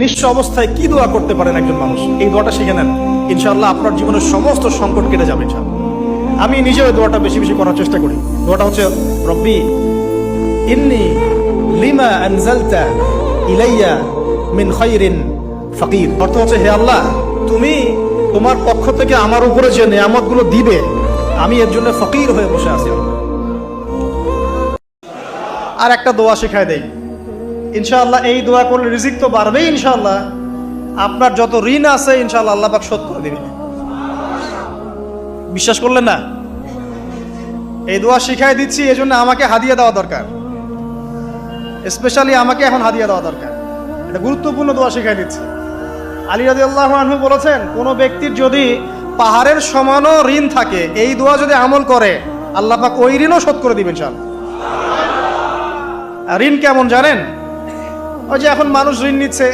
নিঃস্ব অবস্থায় কি দোয়া করতে পারেন একজন মানুষ, এই দোয়াটা শিখে নেন, ইনশাআল্লাহ আপনার জীবনের সমস্ত সংকট কেটে যাবে ইনশাআল্লাহ। আমি নিজেও এই দোয়াটা বেশি বেশি করার চেষ্টা করি। দোয়াটা হচ্ছে রব্বি ইন্নী লিমা আনজালতা ইলাইয়া মিন খায়রিন ফাকির। অর্থ হচ্ছে, হে আল্লাহ, তুমি তোমার পক্ষ থেকে আমার উপরে যে নিয়ামতগুলো দিবে, আমি এর জন্য ফকির হয়ে বসে আছি। আর একটা দোয়া শেখায় দেই, ইনশাআল্লাহ এই দোয়া করলে রিজিক তো বাড়বেই ইনশাআল্লাহ, আপনার যত ঋণ আছে ইনশাআল্লাহ আল্লাহ পাক শোধ করে দিবেন। বিশ্বাস করলেন না? এই দোয়া শিখাই দিচ্ছি, এজন্য আমাকে হাদিয়া দেওয়া দরকার, স্পেশালি আমাকে এখন হাদিয়া দেওয়া দরকার। এটা গুরুত্বপূর্ণ দোয়া শিখাই দিচ্ছি। আলী রাদিয়াল্লাহু আনহু বলেছেন, কোন ব্যক্তির যদি পাহাড়ের সমানও ঋণ থাকে, এই দোয়া যদি আমল করে, আল্লাহ পাক ওই ঋণও শোধ করে দিবেন ইনশাআল্লাহ। ঋণ কেমন জানেন? ওই যে এখন মানুষ ঋণ নিচ্ছে,